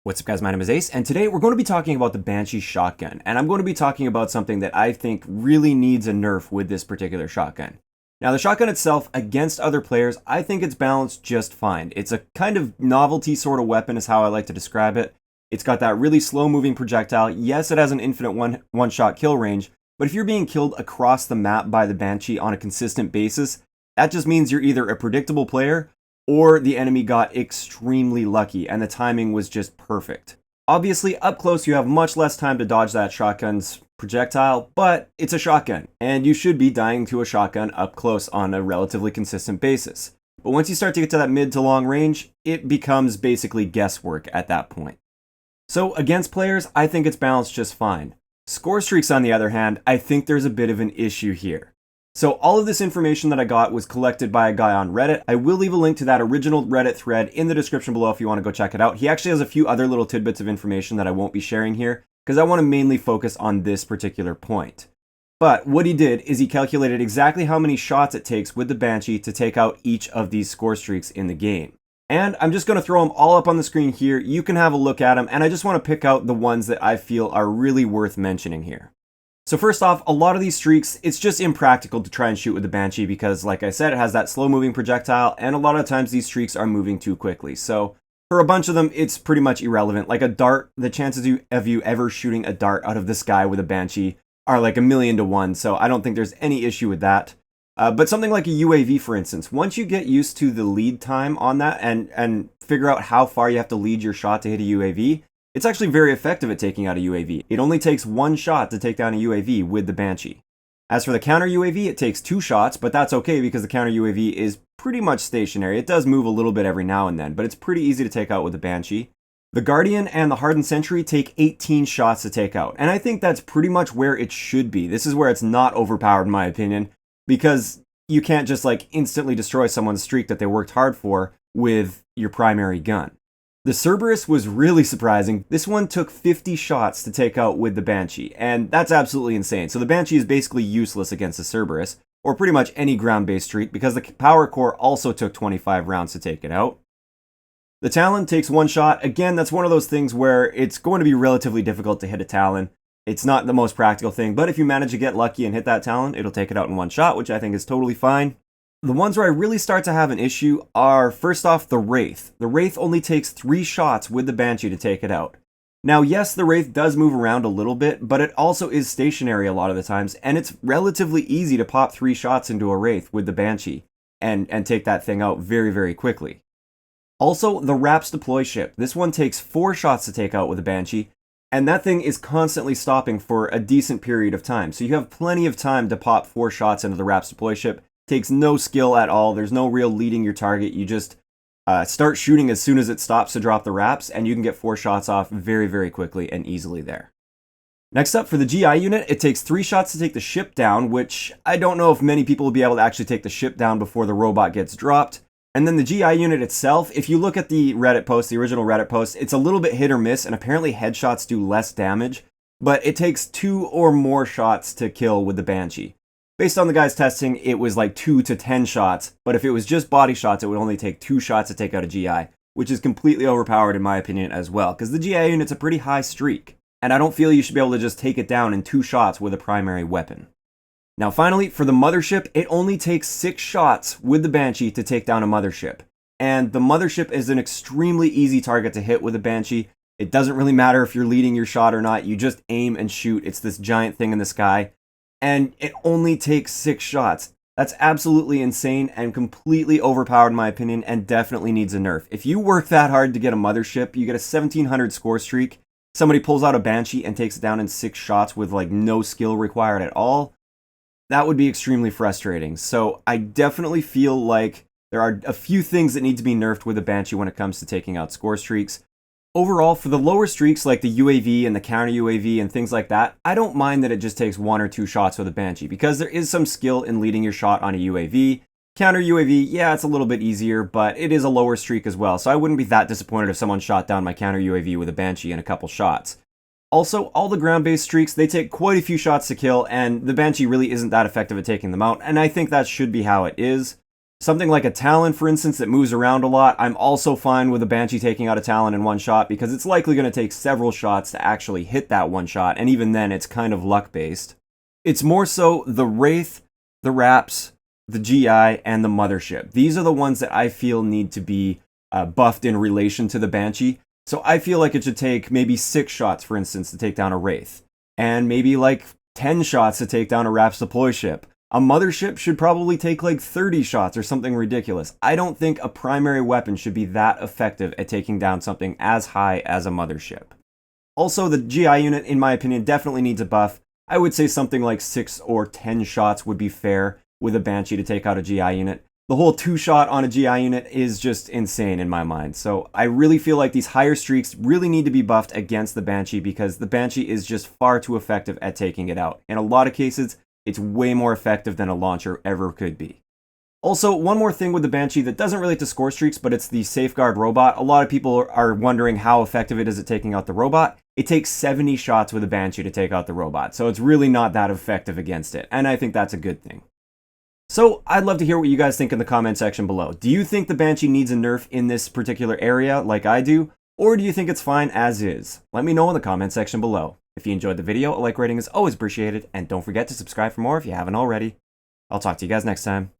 What's up guys, my name is Ace, and today we're going to be talking about the Banshee shotgun, and I'm going to be talking about something that I think really needs a nerf with this particular shotgun. Now the shotgun itself, against other players, I think it's balanced just fine. It's a kind of novelty sort of weapon is how I like to describe it. It's got that really slow moving projectile. Yes, it has an infinite one-shot kill range, but if you're being killed across the map by the Banshee on a consistent basis, that just means you're either a predictable player or the enemy got extremely lucky and the timing was just perfect. Obviously, up close you have much less time to dodge that shotgun's projectile, but it's a shotgun, and you should be dying to a shotgun up close on a relatively consistent basis. But once you start to get to that mid to long range, it becomes basically guesswork at that point. So against players, I think it's balanced just fine. Scorestreaks, on the other hand, I think there's a bit of an issue here. So all of this information that I got was collected by a guy on Reddit. I will leave a link to that original Reddit thread in the description below if you want to go check it out. He actually has a few other little tidbits of information that I won't be sharing here because I want to mainly focus on this particular point. But what he did is he calculated exactly how many shots it takes with the Banshee to take out each of these score streaks in the game. And I'm just going to throw them all up on the screen here. You can have a look at them, and I just want to pick out the ones that I feel are really worth mentioning here. So first off, a lot of these streaks, it's just impractical to try and shoot with the Banshee because, like I said, it has that slow-moving projectile, and a lot of times these streaks are moving too quickly. So for a bunch of them, it's pretty much irrelevant. Like a dart, the chances of you ever shooting a dart out of the sky with a Banshee are like 1,000,000 to 1, so I don't think there's any issue with that. But something like a UAV, for instance, once you get used to the lead time on that and figure out how far you have to lead your shot to hit a UAV, it's actually very effective at taking out a UAV. It only takes one shot to take down a UAV with the Banshee. As for the counter UAV, it takes 2 shots, but that's okay because the counter UAV is pretty much stationary. It does move a little bit every now and then, but it's pretty easy to take out with the Banshee. The Guardian and the Hardened Sentry take 18 shots to take out, and I think that's pretty much where it should be. This is where it's not overpowered in my opinion, because you can't just like instantly destroy someone's streak that they worked hard for with your primary gun. The Cerberus was really surprising. This one took 50 shots to take out with the Banshee, and that's absolutely insane. So the Banshee is basically useless against the Cerberus, or pretty much any ground-based streak, because the Power Core also took 25 rounds to take it out. The Talon takes 1 shot. Again, that's one of those things where it's going to be relatively difficult to hit a Talon. It's not the most practical thing, but if you manage to get lucky and hit that Talon, it'll take it out in 1 shot, which I think is totally fine. The ones where I really start to have an issue are, first off, the Wraith. The Wraith only takes 3 shots with the Banshee to take it out. Now, yes, the Wraith does move around a little bit, but it also is stationary a lot of the times, and it's relatively easy to pop 3 shots into a Wraith with the Banshee and take that thing out very, very quickly. Also, the Raps Deploy ship. This one takes 4 shots to take out with the Banshee, and that thing is constantly stopping for a decent period of time. So you have plenty of time to pop 4 shots into the Raps Deploy ship. Takes no skill at all. There's no real leading your target. You just start shooting as soon as it stops to drop the wraps, and you can get 4 shots off very, very quickly and easily there. Next up, for the GI unit, it takes 3 shots to take the ship down, which I don't know if many people will be able to actually take the ship down before the robot gets dropped. And then the GI unit itself, if you look at the Reddit post, the original Reddit post, it's a little bit hit or miss, and apparently headshots do less damage, but it takes 2 or more shots to kill with the Banshee. Based on the guy's testing, it was like 2 to 10 shots, but if it was just body shots, it would only take 2 shots to take out a GI, which is completely overpowered in my opinion as well, because the GI unit's a pretty high streak, and I don't feel you should be able to just take it down in 2 shots with a primary weapon. Now finally, for the Mothership, it only takes 6 shots with the Banshee to take down a Mothership, and the Mothership is an extremely easy target to hit with a Banshee. It doesn't really matter if you're leading your shot or not, you just aim and shoot. It's this giant thing in the sky. And it only takes 6 shots. That's absolutely insane and completely overpowered in my opinion, and definitely needs a nerf. If you work that hard to get a Mothership, you get a 1700 score streak, somebody pulls out a Banshee and takes it down in 6 shots with like no skill required at all, that would be extremely frustrating. So I definitely feel like there are a few things that need to be nerfed with a Banshee when it comes to taking out score streaks. Overall, for the lower streaks like the UAV and the counter UAV and things like that, I don't mind that it just takes 1 or 2 shots with a Banshee because there is some skill in leading your shot on a UAV. Counter UAV, yeah, it's a little bit easier, but it is a lower streak as well, so I wouldn't be that disappointed if someone shot down my counter UAV with a Banshee in a couple shots. Also, all the ground-based streaks, they take quite a few shots to kill, and the Banshee really isn't that effective at taking them out, and I think that should be how it is. Something like a Talon, for instance, that moves around a lot, I'm also fine with a Banshee taking out a Talon in one shot because it's likely going to take several shots to actually hit that one shot, and even then it's kind of luck-based. It's more so the Wraith, the Wraps, the GI, and the Mothership. These are the ones that I feel need to be buffed in relation to the Banshee. So I feel like it should take maybe 6 shots, for instance, to take down a Wraith, and maybe like 10 shots to take down a Wraps deploy ship. A Mothership should probably take like 30 shots or something ridiculous. I don't think a primary weapon should be that effective at taking down something as high as a Mothership. Also, the GI unit, in my opinion, definitely needs a buff. I would say something like 6 or 10 shots would be fair with a Banshee to take out a GI unit. The whole 2-shot on a GI unit is just insane in my mind. So I really feel like these higher streaks really need to be buffed against the Banshee because the Banshee is just far too effective at taking it out. In a lot of cases, it's way more effective than a launcher ever could be. Also, one more thing with the Banshee that doesn't relate to Scorestreaks, but it's the Safeguard robot. A lot of people are wondering how effective it is at taking out the robot. It takes 70 shots with a Banshee to take out the robot, so it's really not that effective against it, and I think that's a good thing. So, I'd love to hear what you guys think in the comment section below. Do you think the Banshee needs a nerf in this particular area, like I do? Or do you think it's fine as is? Let me know in the comment section below. If you enjoyed the video, a like rating is always appreciated, and don't forget to subscribe for more if you haven't already. I'll talk to you guys next time.